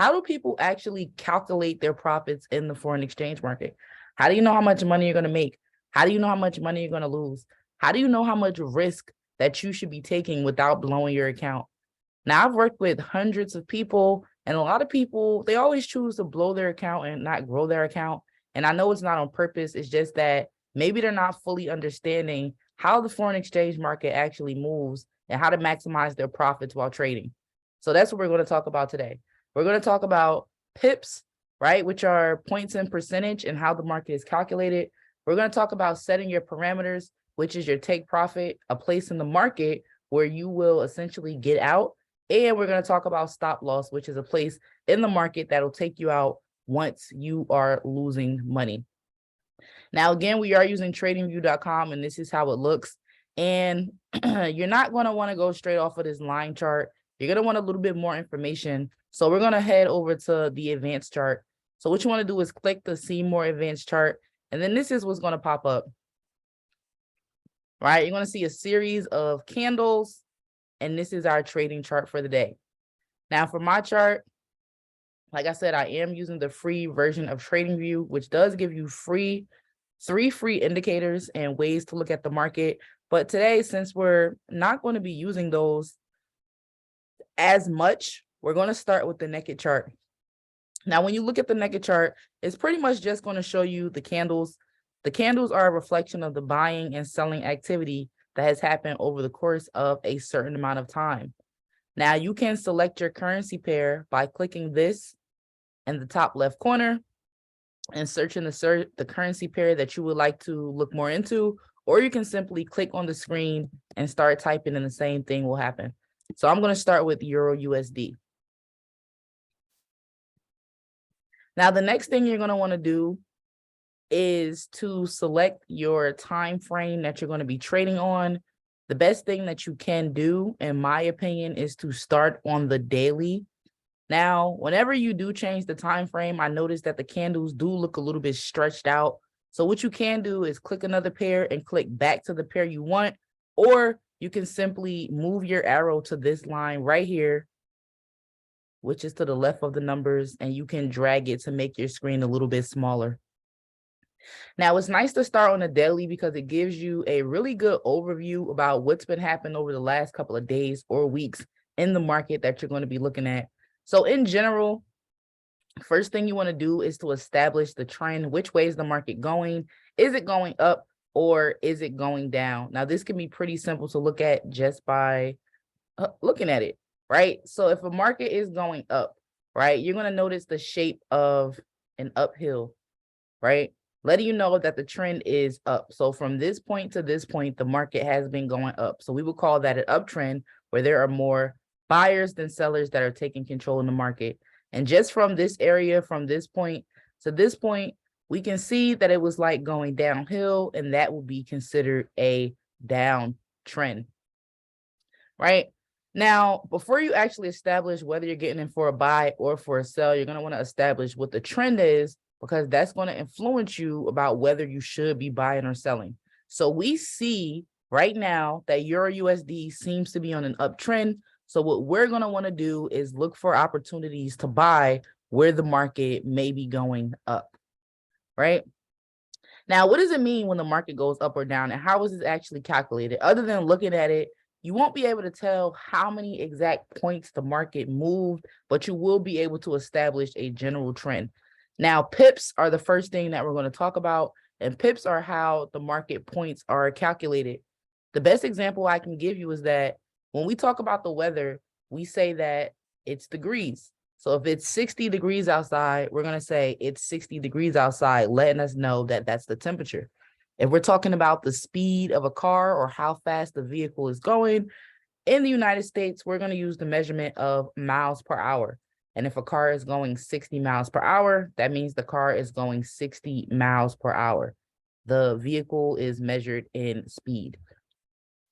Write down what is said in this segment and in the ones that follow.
how do people actually calculate their profits in the foreign exchange market? How do you know how much money you're going to make? How do you know how much money you're going to lose? How do you know how much risk that you should be taking without blowing your account? Now, I've worked with hundreds of people, and a lot of people, they always choose to blow their account and not grow their account. And I know it's not on purpose. It's just that maybe they're not fully understanding how the foreign exchange market actually moves and how to maximize their profits while trading. So that's what we're going to talk about today. We're going to talk about pips, right, which are points in percentage and how the market is calculated. We're going to talk about setting your parameters, which is your take profit, a place in the market where you will essentially get out. And we're going to talk about stop loss, which is a place in the market that'll take you out once you are losing money. Now, again, we are using tradingview.com, and this is how it looks. And you're not going to want to go straight off of this line chart. You're going to want a little bit more information. So we're going to head over to the advanced chart. So what you want to do is click the see more advanced chart. And then this is what's going to pop up. Right? You're going to see a series of candles. And this is our trading chart for the day. Now, for my chart, like I said, I am using the free version of TradingView, which does give you three free indicators and ways to look at the market. But today, since we're not going to be using those as much, we're going to start with the naked chart. Now, when you look at the naked chart, it's pretty much just going to show you the candles. The candles are a reflection of the buying and selling activity that has happened over the course of a certain amount of time. Now, you can select your currency pair by clicking this in the top left corner and searching the currency pair that you would like to look more into, or you can simply click on the screen and start typing and the same thing will happen. So I'm going to start with Euro USD. Now, the next thing you're going to want to do is to select your time frame that you're going to be trading on. The best thing that you can do, in my opinion, is to start on the daily. Now, whenever you do change the time frame, I noticed that the candles do look a little bit stretched out. So what you can do is click another pair and click back to the pair you want, or you can simply move your arrow to this line right here, which is to the left of the numbers, and you can drag it to make your screen a little bit smaller. Now, it's nice to start on a daily because it gives you a really good overview about what's been happening over the last couple of days or weeks in the market that you're going to be looking at. So in general, first thing you want to do is to establish the trend. Which way is the market going? Is it going up or is it going down? Now, this can be pretty simple to look at just by looking at it, right? So if a market is going up, right, you're going to notice the shape of an uphill, right? Letting you know that the trend is up. So from this point to this point, the market has been going up. So we would call that an uptrend, where there are more buyers than sellers that are taking control in the market. And just from this area, from this point to this point, we can see that it was like going downhill, and that will be considered a downtrend, right? Now, before you actually establish whether you're getting in for a buy or for a sell, you're going to want to establish what the trend is, because that's going to influence you about whether you should be buying or selling. So we see right now that Euro USD seems to be on an uptrend. So what we're going to want to do is look for opportunities to buy where the market may be going up, right? Now, what does it mean when the market goes up or down, and how is this actually calculated? Other than looking at it, you won't be able to tell how many exact points the market moved, but you will be able to establish a general trend. Now, pips are the first thing that we're going to talk about, and pips are how the market points are calculated. The best example I can give you is that when we talk about the weather, we say that it's degrees. So if it's 60 degrees outside, we're going to say it's 60 degrees outside, letting us know that that's the temperature. If we're talking about the speed of a car or how fast the vehicle is going, in the United States, we're going to use the measurement of miles per hour. And if a car is going 60 miles per hour, that means the car is going 60 miles per hour. The vehicle is measured in speed.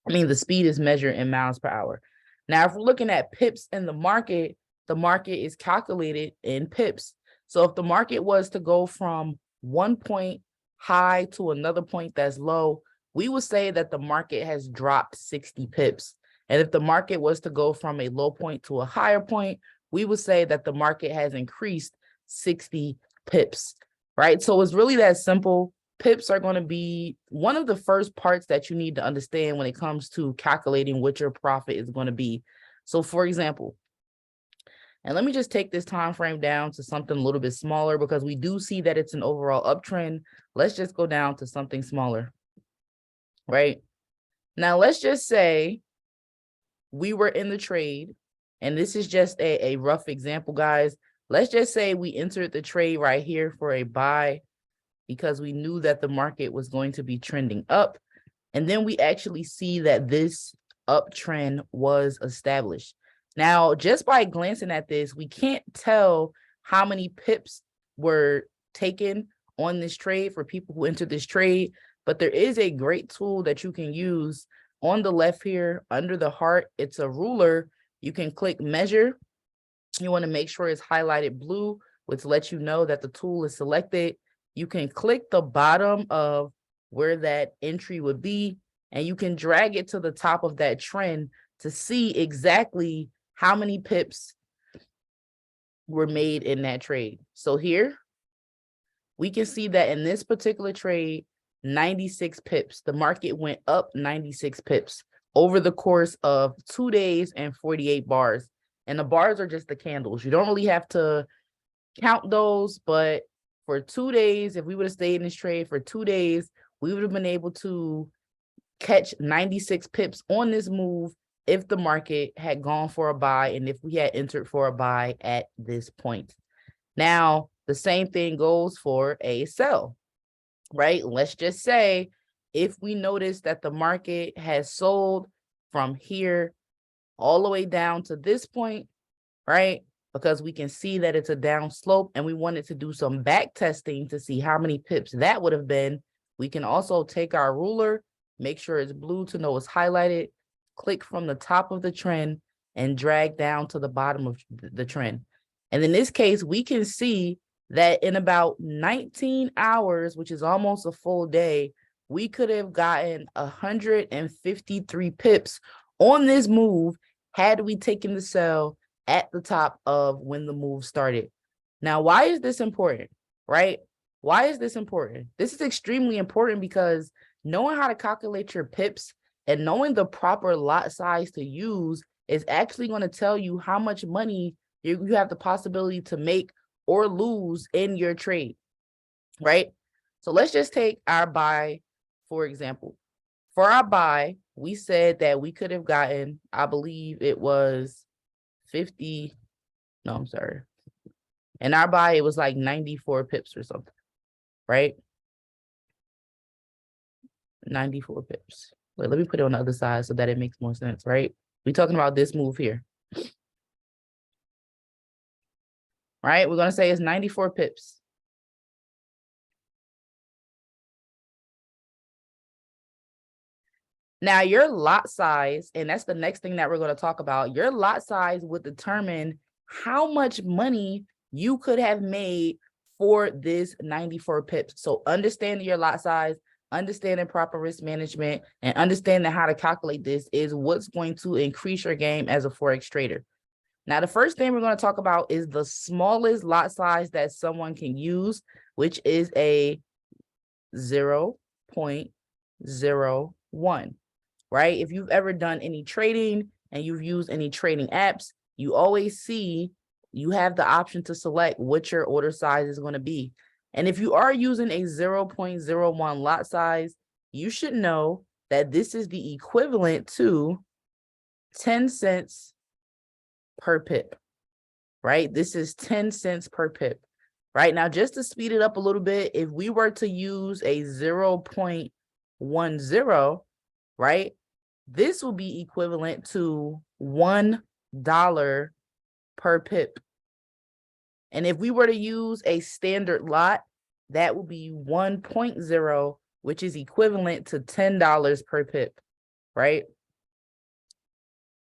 The speed is measured in miles per hour. Now, if we're looking at pips in the market is calculated in pips. So if the market was to go from one point high to another point that's low, we would say that the market has dropped 60 pips. And if the market was to go from a low point to a higher point, we would say that the market has increased 60 pips, right? So it's really that simple. Pips are going to be one of the first parts that you need to understand when it comes to calculating what your profit is going to be. So for example, and let me just take this time frame down to something a little bit smaller because we do see that it's an overall uptrend. Let's just go down to something smaller, right? Now, let's just say we were in the trade, and this is just a rough example, guys. Let's just say we entered the trade right here for a buy because we knew that the market was going to be trending up. And then we actually see that this uptrend was established. Now, just by glancing at this, we can't tell how many pips were taken on this trade for people who entered this trade, but there is a great tool that you can use on the left here under the heart. It's a ruler. You can click measure. You want to make sure it's highlighted blue, which lets you know that the tool is selected. You can click the bottom of where that entry would be, and you can drag it to the top of that trend to see exactly how many pips were made in that trade. So here we can see that in this particular trade, 96 pips. The market went up 96 pips over the course of 2 days and 48 bars. And the bars are just the candles. You don't really have to count those, but for 2 days, if we would have stayed in this trade for 2 days, we would have been able to catch 96 pips on this move if the market had gone for a buy and if we had entered for a buy at this point. Now, the same thing goes for a sell, right? Let's just say if we notice that the market has sold from here all the way down to this point, right? Because we can see that it's a down slope and we wanted to do some back testing to see how many pips that would have been. We can also take our ruler, make sure it's blue to know it's highlighted, click from the top of the trend and drag down to the bottom of the trend. And in this case, we can see that in about 19 hours, which is almost a full day, we could have gotten 153 pips on this move had we taken the sell at the top of when the move started. Now, why is this important, right? Why is this important? This is extremely important because knowing how to calculate your pips and knowing the proper lot size to use is actually going to tell you how much money you have the possibility to make or lose in your trade, right? So let's just take our buy, for example. For our buy, we said that we could have gotten, I believe it was 50, no, I'm sorry. And our buy, it was like 94 pips or something, right? 94 pips. Wait, let me put it on the other side so that it makes more sense, right? We're talking about this move here. Right? We're going to say it's 94 pips. Now, your lot size, and that's the next thing that we're going to talk about, your lot size would determine how much money you could have made for this 94 pips. So understanding your lot size, understanding proper risk management, and understanding how to calculate this is what's going to increase your game as a Forex trader. Now, the first thing we're going to talk about is the smallest lot size that someone can use, which is a 0.01, right? If you've ever done any trading and you've used any trading apps, you always see you have the option to select what your order size is going to be. And if you are using a 0.01 lot size, you should know that this is the equivalent to 10 cents per pip, right? This is 10 cents per pip, right? Now, just to speed it up a little bit, if we were to use a 0.10, right, this will be equivalent to $1 per pip. And if we were to use a standard lot, that would be 1.0, which is equivalent to $10 per pip, right?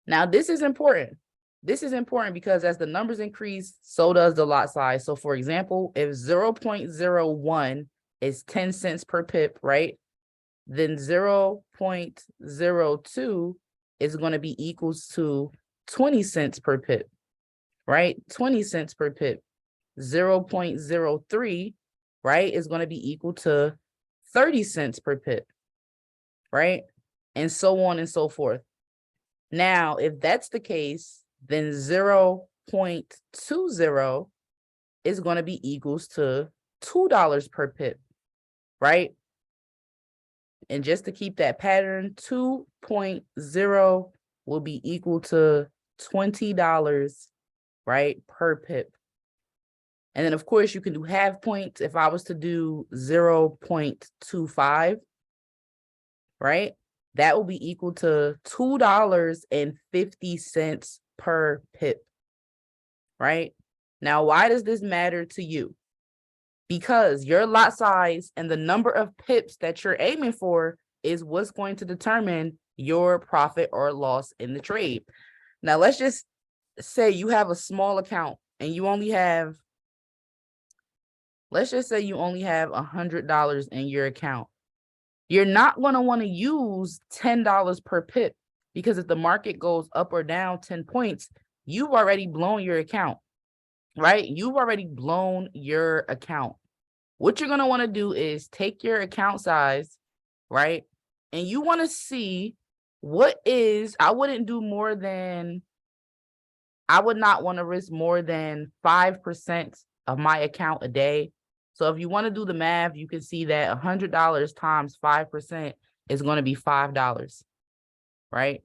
Now, this is important. This is important because as the numbers increase, so does the lot size. So for example, if 0.01 is 10 cents per pip, right? Then 0.02 is going to be equals to 20 cents per pip. right? 20 cents per pip. 0.03, right, is going to be equal to 30 cents per pip, right? And so on and so forth. Now, if that's the case, then 0.20 is going to be equals to $2 per pip, right? And just to keep that pattern, 2.0 will be equal to $20, right, per pip. And then, of course, you can do half points. If I was to do 0.25, right, that will be equal to $2.50 per pip, right? Now, why does this matter to you? Because your lot size and the number of pips that you're aiming for is what's going to determine your profit or loss in the trade. Now, let's just say you have a small account and you only have, let's just say you only have $100 in your account. You're not going to want to use $10 per pip, because if the market goes up or down 10 points, you've already blown your account, right? You've already blown your account. What you're going to want to do is take your account size, right? And you want to see what is, I would not want to risk more than 5% of my account a day. So if you want to do the math, you can see that $100 times 5% is going to be $5, right?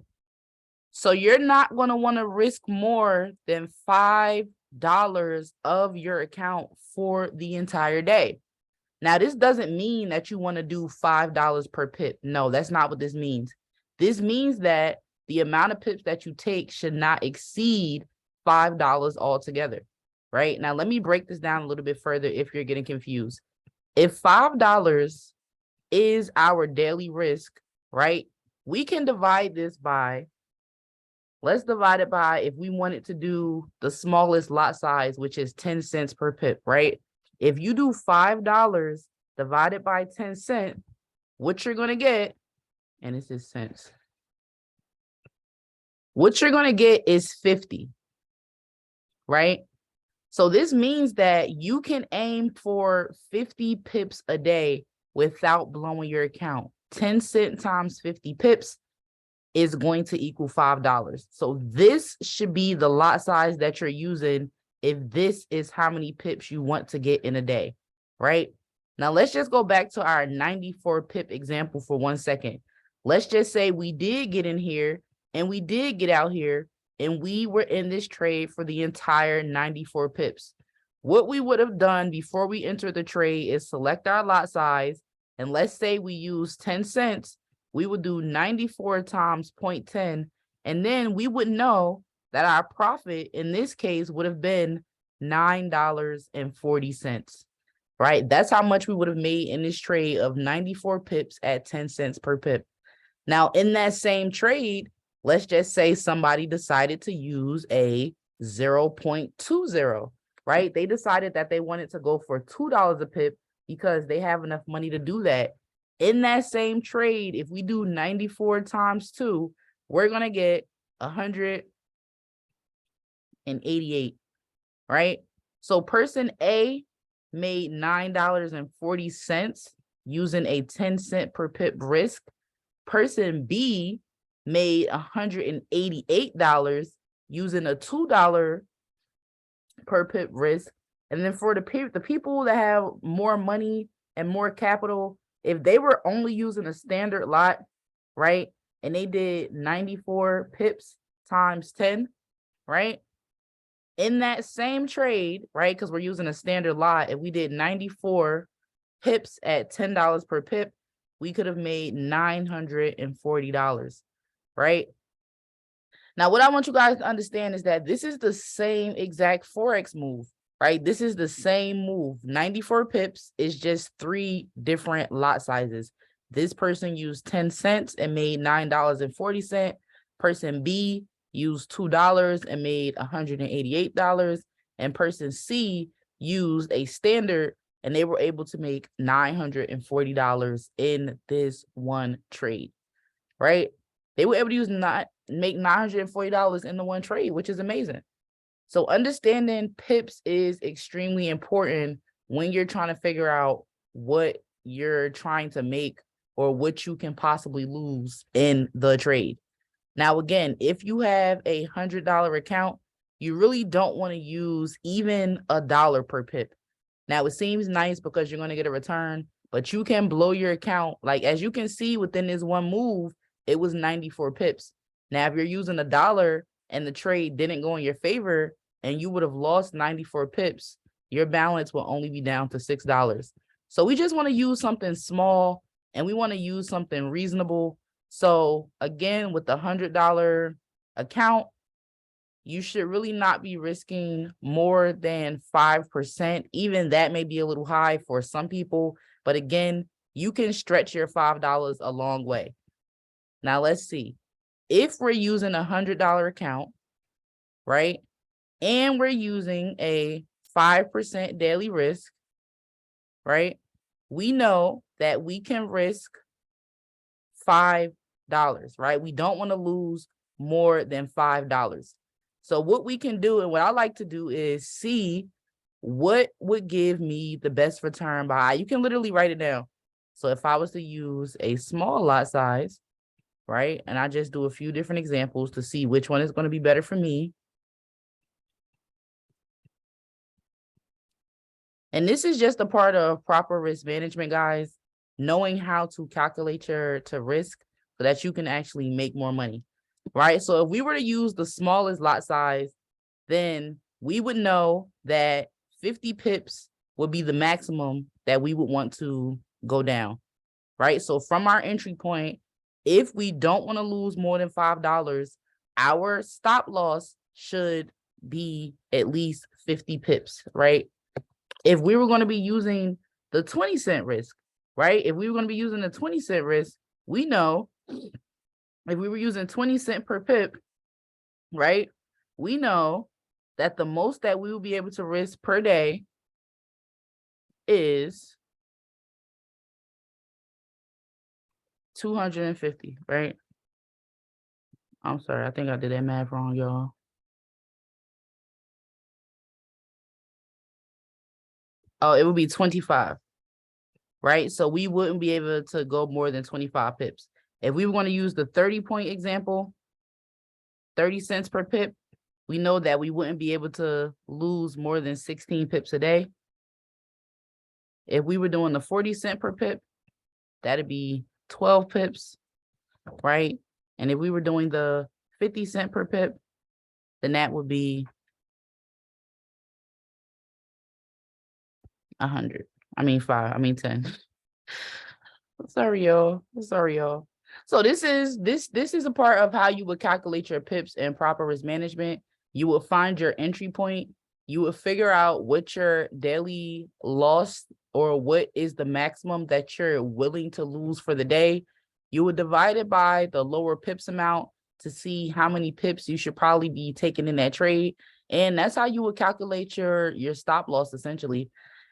So you're not going to want to risk more than $5 of your account for the entire day. Now, this doesn't mean that you want to do $5 per pip. No, that's not what this means. This means that the amount of pips that you take should not exceed $5 altogether, right? Now, let me break this down a little bit further if you're getting confused. If $5 is our daily risk, right, we can divide this by, let's divide it by, if we wanted to do the smallest lot size, which is 10 cents per pip, right? If you do $5 divided by 10 cents, what you're going to get, and this is cents, what you're going to get is 50, right? So this means that you can aim for 50 pips a day without blowing your account. 10 cents times 50 pips is going to equal $5. So this should be the lot size that you're using if this is how many pips you want to get in a day, right? Now, let's just go back to our 94 pip example for 1 second. Let's just say we did get in here and we did get out here and we were in this trade for the entire 94 pips. What we would have done before we entered the trade is select our lot size, and let's say we use 10 cents, we would do 94 times 0.10, and then we would know that our profit in this case would have been $9.40, right? That's how much we would have made in this trade of 94 pips at 10 cents per pip. Now, in that same trade, let's just say somebody decided to use a 0.20, right? They decided that they wanted to go for $2 a pip because they have enough money to do that. In that same trade, if we do 94 times 2, we're going to get 188, right? So person A made $9.40 using a 10 cent per pip risk. Person B made $188 using a $2 per pip risk. And then for the people that have more money and more capital, if they were only using a standard lot, right, and they did 94 pips times 10, right, in that same trade, right, because we're using a standard lot, if we did 94 pips at $10 per pip, we could have made $940, right? Now, what I want you guys to understand is that this is the same exact Forex move, right? This is the same move. 94 pips is just 3 different lot sizes. This person used 10 cents and made $9.40. Person B used $2 and made $188. And person C used a standard and they were able to make $940 in this one trade, right? They were able to make $940 in the one trade, which is amazing. So understanding pips is extremely important when you're trying to figure out what you're trying to make or what you can possibly lose in the trade. Now, again, if you have a $100 account, you really don't want to use even $1 per pip. Now, it seems nice because you're going to get a return, but you can blow your account. Like, as you can see within this one move, it was 94 pips. Now, if you're using $1 and the trade didn't go in your favor and you would have lost 94 pips, your balance will only be down to $6. So we just want to use something small and we want to use something reasonable. So again, with the $100 account, you should really not be risking more than 5%. Even that may be a little high for some people. But again, you can stretch your $5 a long way. Now, let's see. If we're using a $100 account, right, and we're using a 5% daily risk, right, we know that we can risk $5, right? We don't want to lose more than $5. So what we can do, and what I like to do, is see what would give me the best return by, you can literally write it down. So if I was to use a small lot size, right, and I just do a few different examples to see which one is going to be better for me. And this is just a part of proper risk management, guys, knowing how to calculate your risk so that you can actually make more money, right? So if we were to use the smallest lot size, then we would know that 50 pips would be the maximum that we would want to go down, right? So from our entry point, if we don't want to lose more than $5, our stop loss should be at least 50 pips, right? If we were going to be using the 20-cent risk, right? If we were going to be using the 20-cent risk, we know if we were using 20 cents per pip, right? We know that the most that we will be able to risk per day is 250, right? I'm sorry, I think I did that math wrong, y'all. Oh, it would be 25, right? So we wouldn't be able to go more than 25 pips. If we were going to use the 30-point example, 30 cents per pip, we know that we wouldn't be able to lose more than 16 pips a day. If we were doing the 40 cent per pip, that'd be 12 pips, right? And if we were doing the 50 cent per pip, then that would be 100. I mean 10. Sorry, y'all. So this is a part of how you would calculate your pips and proper risk management. You will find your entry point. You will figure out what your daily loss or what is the maximum that you're willing to lose for the day. You would divide it by the lower pips amount to see how many pips you should probably be taking in that trade. And that's how you would calculate your stop loss, essentially.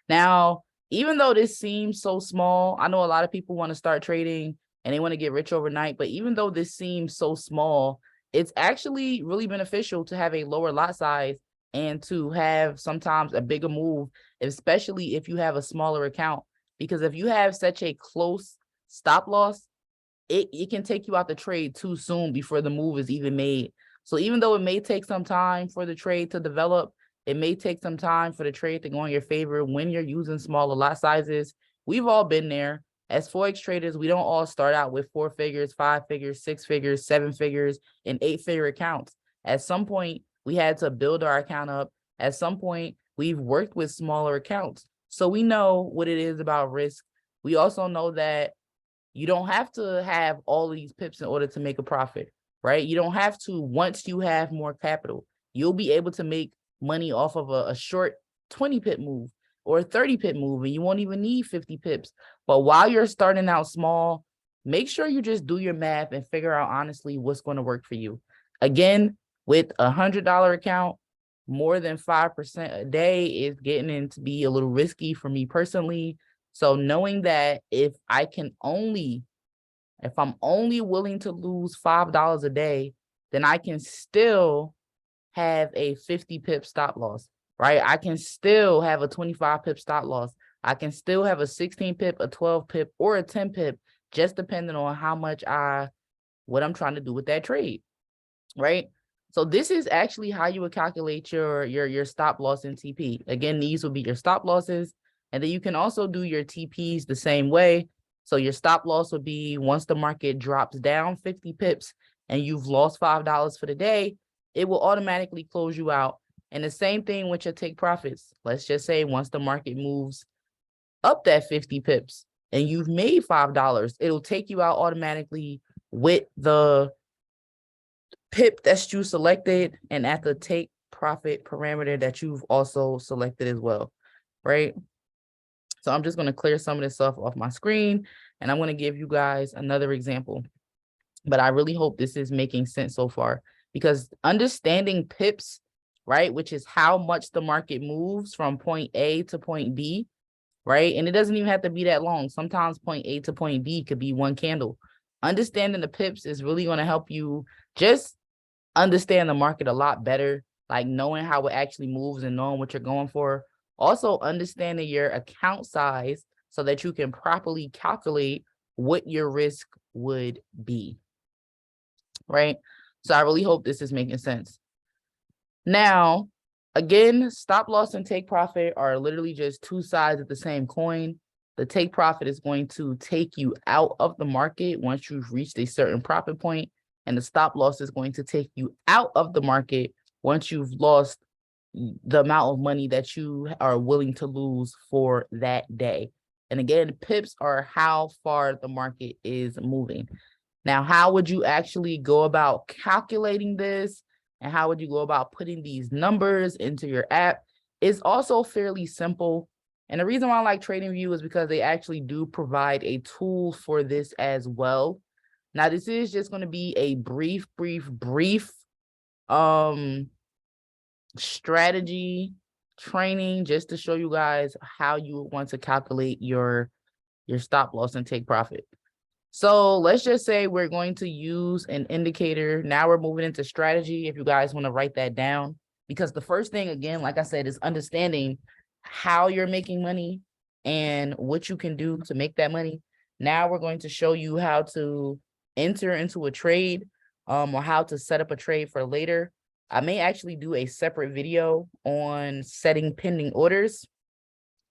Now, even though this seems so small, I know a lot of people want to start trading and they want to get rich overnight, but even though this seems so small, it's actually really beneficial to have a lower lot size and to have sometimes a bigger move, especially if you have a smaller account. Because if you have such a close stop loss, it can take you out the trade too soon before the move is even made. So even though it may take some time for the trade to develop, it may take some time for the trade to go in your favor when you're using smaller lot sizes. We've all been there. As Forex traders, we don't all start out with 4 figures, 5 figures, 6 figures, 7 figures, and 8-figure accounts. At some point, we had to build our account up. At some point, we've worked with smaller accounts. So we know what it is about risk. We also know that you don't have to have all of these pips in order to make a profit, right? You don't have to. Once you have more capital, you'll be able to make money off of a short 20 pip move or a 30 pip move, and you won't even need 50 pips. But while you're starting out small, make sure you just do your math and figure out honestly what's going to work for you. Again, with a $100 account, more than 5% a day is getting to be a little risky for me personally. So knowing that if I'm only willing to lose $5 a day, then I can still have a 50 pip stop loss, right? I can still have a 25 pip stop loss. I can still have a 16 pip, a 12 pip, or a 10 pip, just depending on how much what I'm trying to do with that trade, right? So this is actually how you would calculate your stop loss in TP. Again, these will be your stop losses, and then you can also do your TPs the same way. So your stop loss would be once the market drops down 50 pips and you've lost $5 for the day, it will automatically close you out. And the same thing with your take profits. Let's just say once the market moves up that 50 pips and you've made $5, it'll take you out automatically with the pip that you selected and at the take profit parameter that you've also selected as well, right? So I'm just going to clear some of this stuff off my screen, and I'm going to give you guys another example. But I really hope this is making sense so far, because understanding pips, right, which is how much the market moves from point A to point B, right? And it doesn't even have to be that long. Sometimes point A to point B could be one candle. Understanding the pips is really going to help you just understand the market a lot better, like knowing how it actually moves and knowing what you're going for. Also understanding your account size so that you can properly calculate what your risk would be, right? So I really hope this is making sense. Now, again, stop loss and take profit are literally just two sides of the same coin. The take profit is going to take you out of the market once you've reached a certain profit point, and the stop loss is going to take you out of the market once you've lost the amount of money that you are willing to lose for that day. And again, pips are how far the market is moving. Now, how would you actually go about calculating this? And how would you go about putting these numbers into your app? It's also fairly simple. And the reason why I like TradingView is because they actually do provide a tool for this as well. Now, this is just going to be a brief strategy training just to show you guys how you want to calculate your stop loss and take profit. So let's just say we're going to use an indicator. Now we're moving into strategy, if you guys want to write that down, because the first thing, again, like I said, is understanding how you're making money and what you can do to make that money. Now we're going to show you how to enter into a trade, or how to set up a trade for later. I may actually do a separate video on setting pending orders,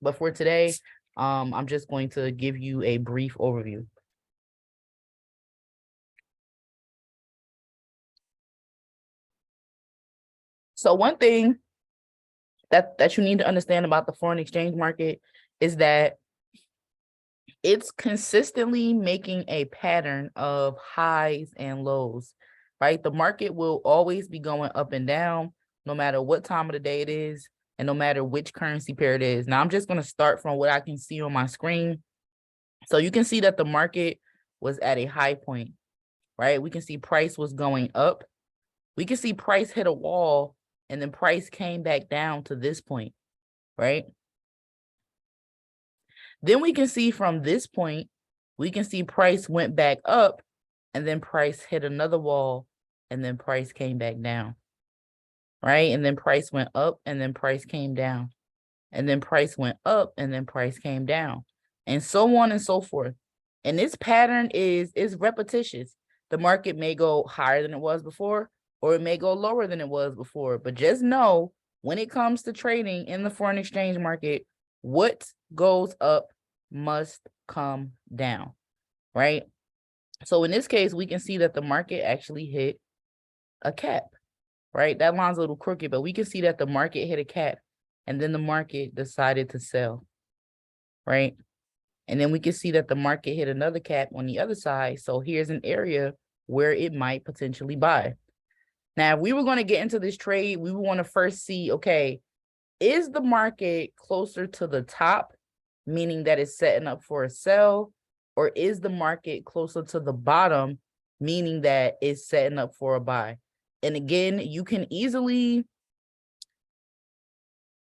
but for today, I'm just going to give you a brief overview. So one thing that you need to understand about the foreign exchange market is that it's consistently making a pattern of highs and lows, right? The market will always be going up and down, no matter what time of the day it is, and no matter which currency pair it is. Now, I'm just going to start from what I can see on my screen. So you can see that the market was at a high point, right? We can see price was going up. We can see price hit a wall, and then price came back down to this point, right? Then we can see from this point, we can see price went back up, and then price hit another wall, and then price came back down, right? And then price went up, and then price came down, and then price went up, and then price came down, and so on and so forth. And this pattern is repetitious. The market may go higher than it was before, or it may go lower than it was before. But just know, when it comes to trading in the foreign exchange market, what goes up must come down, right? So in this case, we can see that the market actually hit a cap, right? That line's a little crooked, but we can see that the market hit a cap, and then the market decided to sell, right? And then we can see that the market hit another cap on the other side. So here's an area where it might potentially buy. Now, if we were going to get into this trade, we would want to first see, okay, is the market closer to the top, meaning that it's setting up for a sell, or is the market closer to the bottom, meaning that it's setting up for a buy? And again, you can easily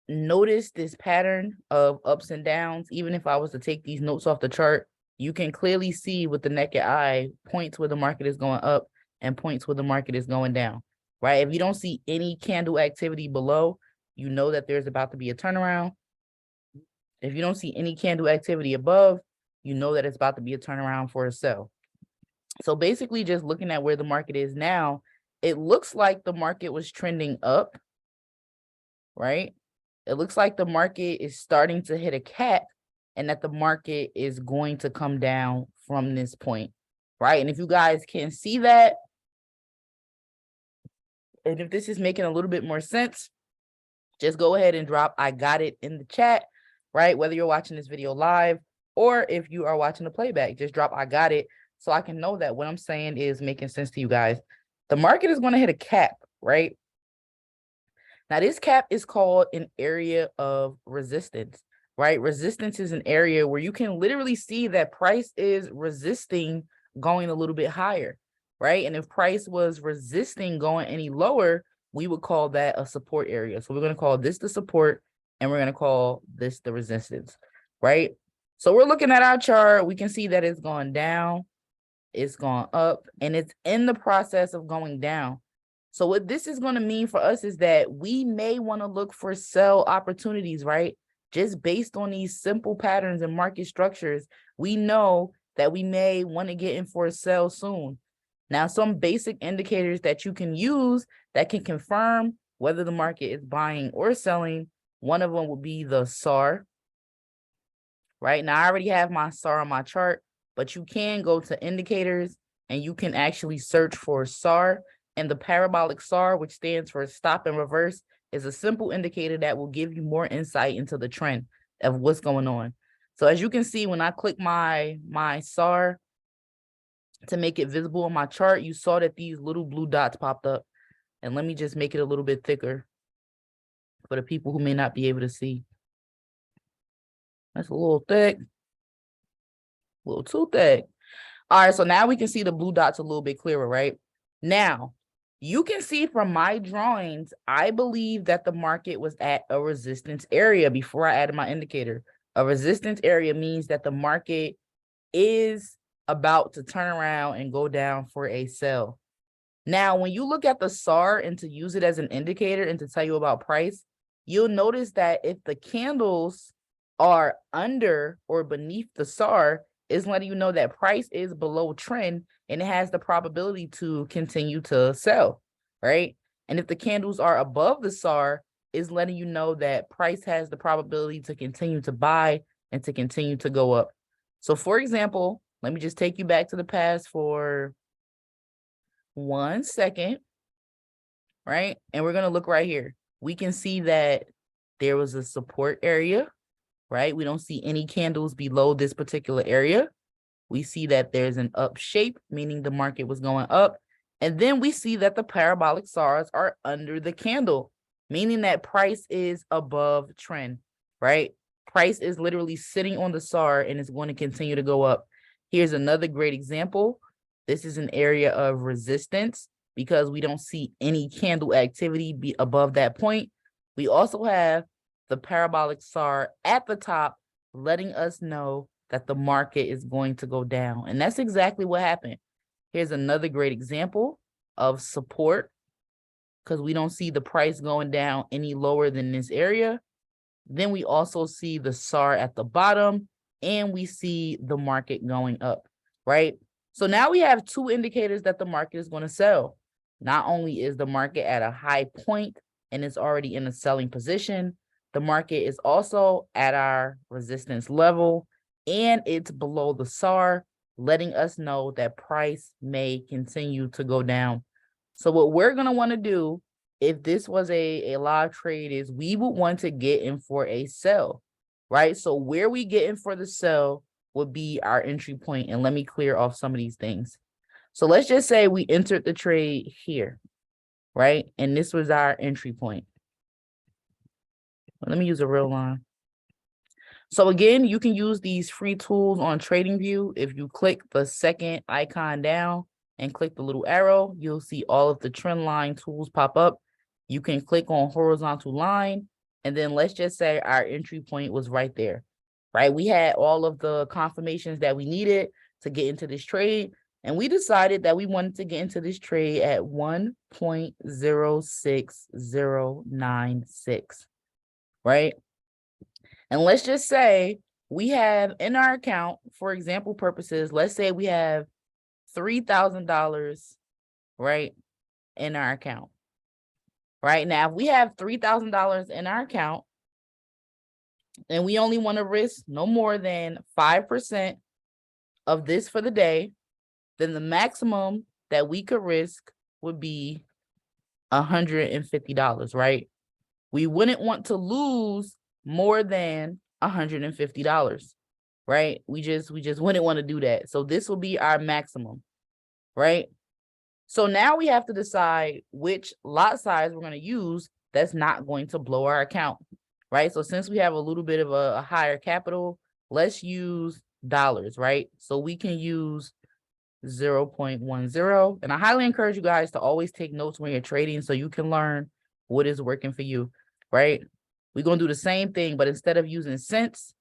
notice this pattern of ups and downs. Even if I was to take these notes off the chart, you can clearly see with the naked eye points where the market is going up and points where the market is going down. right? If you don't see any candle activity below, you know that there's about to be a turnaround. If you don't see any candle activity above, you know that it's about to be a turnaround for a sell. So basically just looking at where the market is now, it looks like the market was trending up, right? It looks like the market is starting to hit a cap and that the market is going to come down from this point, right? And if you guys can see that, and if this is making a little bit more sense, just go ahead and drop "I got it" in the chat, right? Whether you're watching this video live or if you are watching the playback, just drop "I got it" so I can know that what I'm saying is making sense to you guys. The market is going to hit a cap, right? Now, this cap is called an area of resistance, right? Resistance is an area where you can literally see that price is resisting going a little bit higher, right? And if price was resisting going any lower, we would call that a support area. So we're going to call this the support and we're going to call this the resistance, right? So we're looking at our chart. We can see that it's gone down, it's gone up, and it's in the process of going down. So what this is going to mean for us is that we may want to look for sell opportunities, right? Just based on these simple patterns and market structures, we know that we may want to get in for a sell soon. Now, some basic indicators that you can use that can confirm whether the market is buying or selling, one of them would be the SAR, right? Now, I already have my SAR on my chart, but you can go to indicators and you can actually search for SAR. And the parabolic SAR, which stands for stop and reverse, is a simple indicator that will give you more insight into the trend of what's going on. So as you can see, when I click my SAR to make it visible on my chart, you saw that these little blue dots popped up. And let me just make it a little bit thicker for the people who may not be able to see. That's a little thick, a little too thick. All right, so now we can see the blue dots a little bit clearer, right? Now, you can see from my drawings, I believe that the market was at a resistance area before I added my indicator. A resistance area means that the market is about to turn around and go down for a sell. Now, when you look at the SAR and to use it as an indicator and to tell you about price, you'll notice that if the candles are under or beneath the SAR, it's letting you know that price is below trend and it has the probability to continue to sell, right? And if the candles are above the SAR, it's letting you know that price has the probability to continue to buy and to continue to go up. So for example, let me just take you back to the past for 1 second, right? And we're going to look right here. We can see that there was a support area, right? We don't see any candles below this particular area. We see that there's an up shape, meaning the market was going up. And then we see that the parabolic SARs are under the candle, meaning that price is above trend, right? Price is literally sitting on the SAR and is going to continue to go up. Here's another great example. This is an area of resistance because we don't see any candle activity be above that point. We also have the parabolic SAR at the top, letting us know that the market is going to go down. And that's exactly what happened. Here's another great example of support because we don't see the price going down any lower than this area. Then we also see the SAR at the bottom and we see the market going up, right? So now we have two indicators that the market is going to sell. Not only is the market at a high point and it's already in a selling position, the market is also at our resistance level and it's below the SAR, letting us know that price may continue to go down. So what we're going to want to do if this was a live trade is we would want to get in for a sell, right? So where we get in for the sell would be our entry point. And let me clear off some of these things. So let's just say we entered the trade here, right? And this was our entry point. Let me use a real line. So again, you can use these free tools on TradingView. If you click the second icon down and click the little arrow, you'll see all of the trend line tools pop up. You can click on horizontal line. And then let's just say our entry point was right there, right? We had all of the confirmations that we needed to get into this trade. And we decided that we wanted to get into this trade at 1.06096, right? And let's just say we have in our account, for example purposes, let's say we have $3,000, right, in our account. Right now, if we have $3,000 in our account and we only want to risk no more than 5% of this for the day, then the maximum that we could risk would be $150, right? We wouldn't want to lose more than $150, right? We just wouldn't want to do that. So this will be our maximum, right? So now we have to decide which lot size we're going to use that's not going to blow our account, right? So since we have a little bit of a higher capital, let's use dollars, right? So we can use 0.10. And I highly encourage you guys to always take notes when you're trading so you can learn what is working for you, right? We're going to do the same thing, but instead of using cents,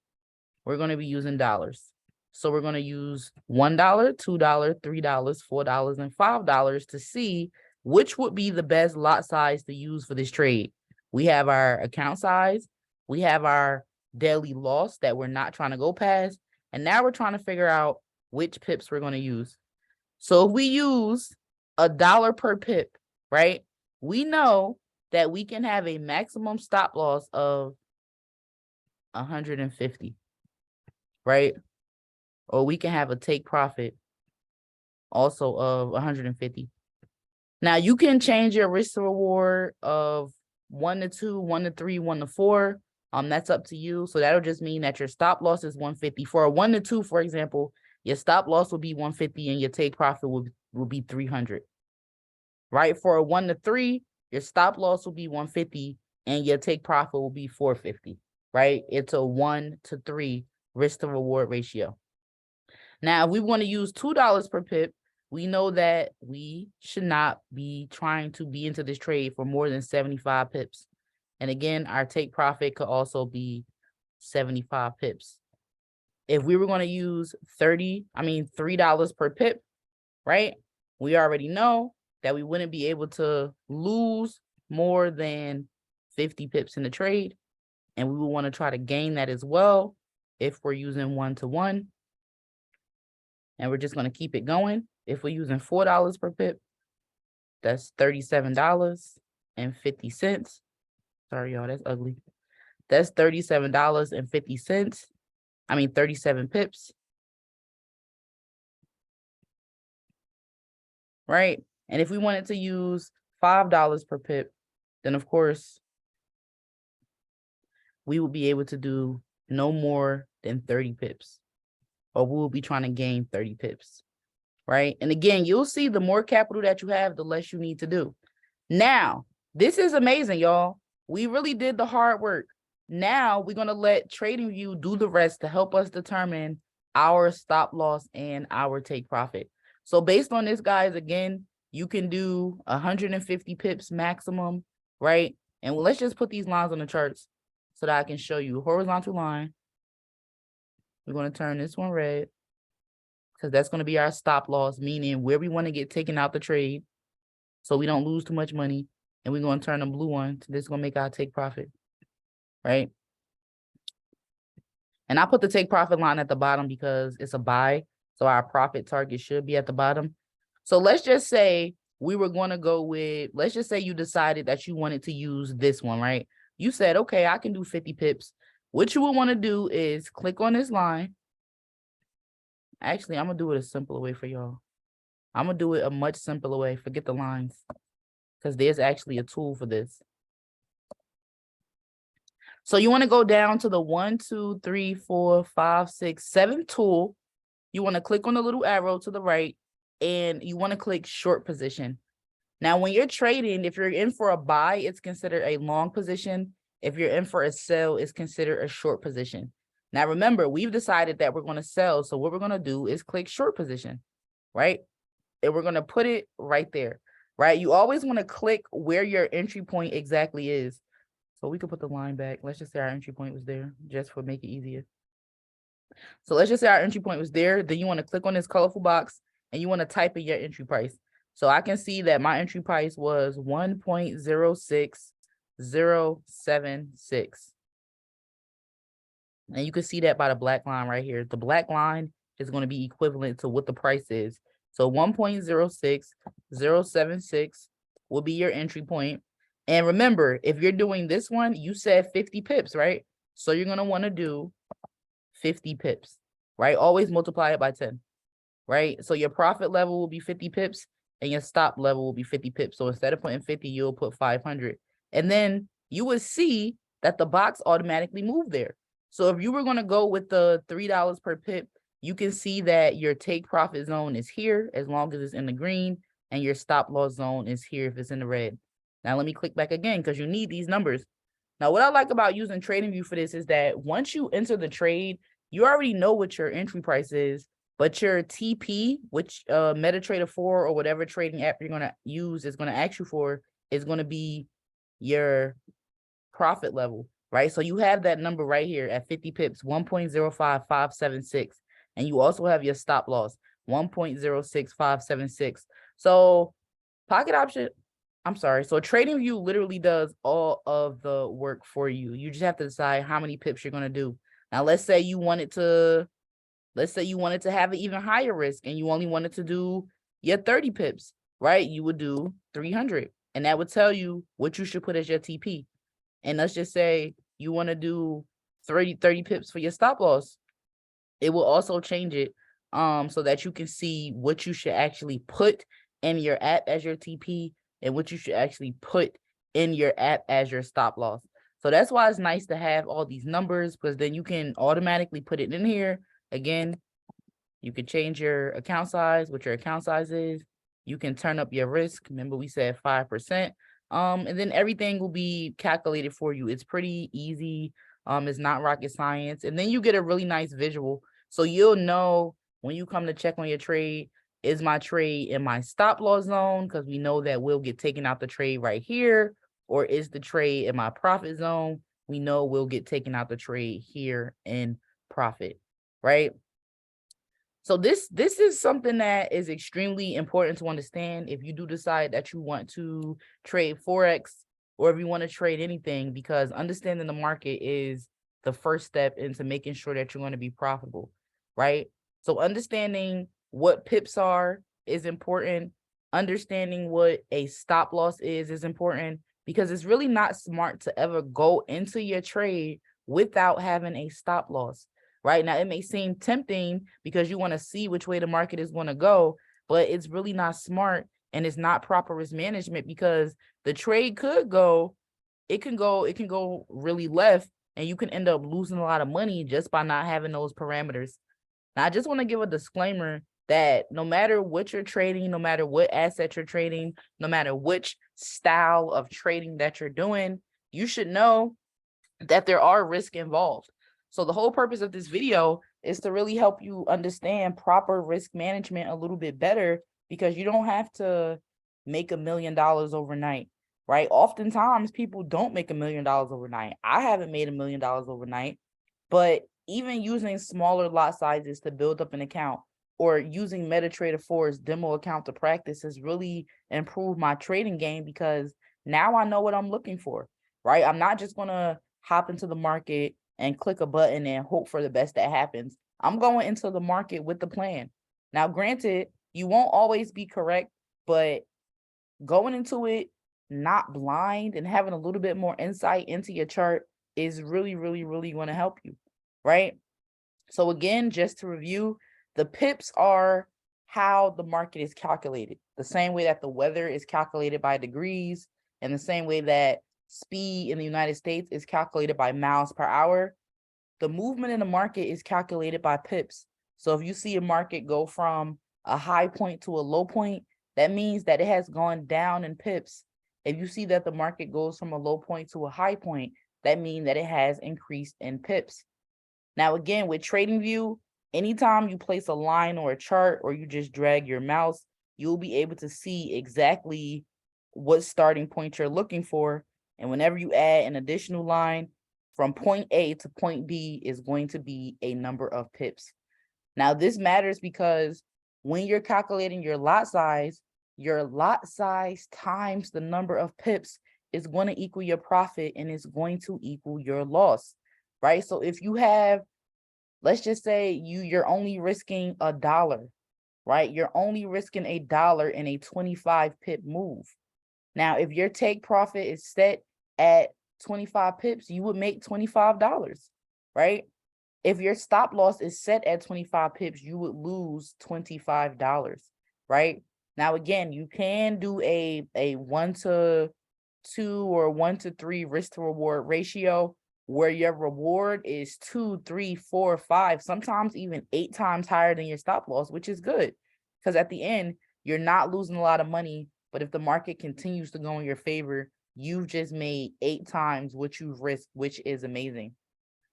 we're going to be using dollars. So we're going to use $1, $2, $3, $4, and $5 to see which would be the best lot size to use for this trade. We have our account size. We have our daily loss that we're not trying to go past. And now we're trying to figure out which pips we're going to use. So if we use $1 per pip, right, we know that we can have a maximum stop loss of 150, right? Or we can have a take profit also of 150. Now you can change your risk to reward of 1 to 2, 1 to 3, 1 to 4. That's up to you. So that'll just mean that your stop loss is 150. For a 1 to 2, for example, your stop loss will be 150 and your take profit will be 300. Right? For a 1 to 3, your stop loss will be 150 and your take profit will be 450. Right? It's a 1 to 3 risk to reward ratio. Now, if we want to use $2 per pip, we know that we should not be trying to be into this trade for more than 75 pips. And again, our take profit could also be 75 pips. If we were going to use $3 per pip, right? We already know that we wouldn't be able to lose more than 50 pips in the trade. And we will want to try to gain that as well if we're using 1-to-1. And we're just going to keep it going. If we're using $4 per pip, that's $37.50. Sorry, y'all, that's ugly. That's $37.50. 37 pips. Right? And if we wanted to use $5 per pip, then of course, we will be able to do no more than 30 pips. Or we'll be trying to gain 30 pips, right? And again, you'll see the more capital that you have, the less you need to do. Now, this is amazing, y'all. We really did the hard work. Now, we're going to let TradingView do the rest to help us determine our stop loss and our take profit. So based on this, guys, again, you can do 150 pips maximum, right? And let's just put these lines on the charts so that I can show you horizontal line. We're going to turn this one red because that's going to be our stop loss, meaning where we want to get taken out the trade so we don't lose too much money. And we're going to turn the blue one. So this is going to make our take profit, right? And I put the take profit line at the bottom because it's a buy. So our profit target should be at the bottom. So let's just say we were going to go with, let's just say you decided that you wanted to use this one, right? You said, okay, I can do 50 pips. What you would want to do is click on this line. Actually, I'm going to do it a simpler way for y'all. I'm going to do it a much simpler way. Forget the lines because there's actually a tool for this. So you want to go down to the 1, 2, 3, 4, 5, 6, 7 tool. You want to click on the little arrow to the right and you want to click short position. Now, when you're trading, if you're in for a buy, it's considered a long position. If you're in for a sell, it's considered a short position. Now, remember, we've decided that we're going to sell. So what we're going to do is click short position, right? And we're going to put it right there, right? You always want to click where your entry point exactly is. So we could put the line back. Let's just say our entry point was there just for make it easier. So let's just say our entry point was there. Then you want to click on this colorful box and you want to type in your entry price. So I can see that my entry price was 1.06076. And you can see that by the black line right here. The black line is going to be equivalent to what the price is. So 1.06076 will be your entry point. And remember, if you're doing this one, you said 50 pips, right? So you're going to want to do 50 pips, right? Always multiply it by 10, right? So your profit level will be 50 pips and your stop level will be 50 pips. So instead of putting 50, you'll put 500. And then you would see that the box automatically moved there. So if you were going to go with the $3 per pip, you can see that your take profit zone is here as long as it's in the green, and your stop loss zone is here if it's in the red. Now let me click back again because you need these numbers. Now, what I like about using TradingView for this is that once you enter the trade, you already know what your entry price is, but your TP, which MetaTrader 4 or whatever trading app you're going to use is going to ask you for, is going to be your profit level, right? So you have that number right here at 50 pips, 1.05576. And you also have your stop loss, 1.06576. So pocket option, I'm sorry. So TradingView literally does all of the work for you. You just have to decide how many pips you're going to do. Now, let's say you wanted to have an even higher risk and you only wanted to do your 30 pips, right? You would do 300, and that would tell you what you should put as your TP. And let's just say you want to do 30 pips for your stop loss. It will also change it so that you can see what you should actually put in your app as your TP and what you should actually put in your app as your stop loss. So that's why it's nice to have all these numbers, because then you can automatically put it in here. Again, you can change your account size, what your account size is. You can turn up your risk. Remember, we said 5%. And then everything will be calculated for you. It's pretty easy. It's not rocket science. And then you get a really nice visual. So you'll know when you come to check on your trade, is my trade in my stop loss zone? Because we know that we'll get taken out the trade right here. Or is the trade in my profit zone? We know we'll get taken out the trade here in profit, right? So this is something that is extremely important to understand if you do decide that you want to trade Forex, or if you want to trade anything, because understanding the market is the first step into making sure that you're going to be profitable, right? So understanding what pips are is important. Understanding what a stop loss is important, because it's really not smart to ever go into your trade without having a stop loss. Right now, it may seem tempting because you want to see which way the market is going to go, but it's really not smart, and it's not proper risk management, because the trade could go, it can go really left, and you can end up losing a lot of money just by not having those parameters. Now, I just want to give a disclaimer that no matter what you're trading, no matter what asset you're trading, no matter which style of trading that you're doing, you should know that there are risks involved. So the whole purpose of this video is to really help you understand proper risk management a little bit better, because you don't have to make $1 million overnight, right? Oftentimes people don't make $1 million overnight. I haven't made $1 million overnight, but even using smaller lot sizes to build up an account, or using MetaTrader 4's demo account to practice, has really improved my trading game, because now I know what I'm looking for, right? I'm not just going to hop into the market and click a button and hope for the best that happens. I'm going into the market with the plan. Now, granted, you won't always be correct, but going into it not blind and having a little bit more insight into your chart is really, really, really going to help you, right? So again, just to review, the pips are how the market is calculated, the same way that the weather is calculated by degrees, and the same way that speed in the United States is calculated by miles per hour. The movement in the market is calculated by pips. So if you see a market go from a high point to a low point, that means that it has gone down in pips. If you see that the market goes from a low point to a high point, that means that it has increased in pips. Now, again, with TradingView, anytime you place a line or a chart, or you just drag your mouse, you'll be able to see exactly what starting point you're looking for. And whenever you add an additional line from point A to point B is going to be a number of pips. Now, this matters because when you're calculating your lot size times the number of pips is going to equal your profit, and it's going to equal your loss, right? So if you have, let's just say you're only risking $1, right? You're only risking $1 in a 25 pip move. Now, if your take profit is set at 25 pips, you would make $25, right? If your stop loss is set at 25 pips, you would lose $25, right? Now, again, you can do a 1-to-2 or 1-to-3 risk to reward ratio where your reward is 2, 3, 4, 5, sometimes even 8 times higher than your stop loss, which is good because at the end, you're not losing a lot of money. But if the market continues to go in your favor, you've just made 8 times what you've risked, which is amazing.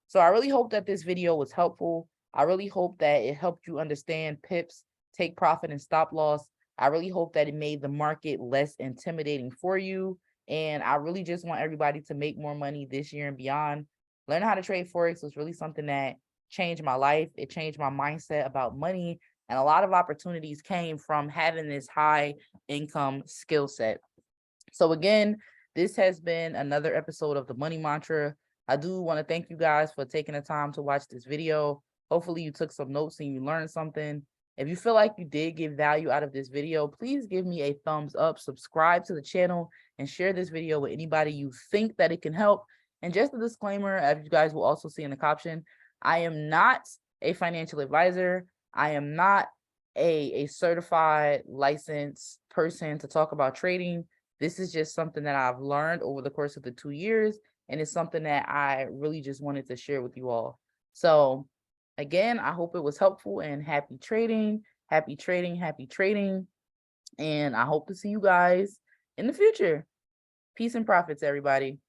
So I really hope that this video was helpful. I really hope that it helped you understand pips, take profit, and stop loss. I really hope that it made the market less intimidating for you. And I really just want everybody to make more money this year and beyond. Learning how to trade Forex was really something that changed my life. It changed my mindset about money. And a lot of opportunities came from having this high income skill set. So again, this has been another episode of the Money Mantra. I do want to thank you guys for taking the time to watch this video. Hopefully you took some notes and you learned something. If you feel like you did get value out of this video, please give me a thumbs up, subscribe to the channel, and share this video with anybody you think that it can help. And just a disclaimer, as you guys will also see in the caption, I am not a financial advisor. I am not a certified licensed person to talk about trading. This is just something that I've learned over the course of the 2 years. And it's something that I really just wanted to share with you all. So again, I hope it was helpful, and happy trading, happy trading, happy trading. And I hope to see you guys in the future. Peace and profits, everybody.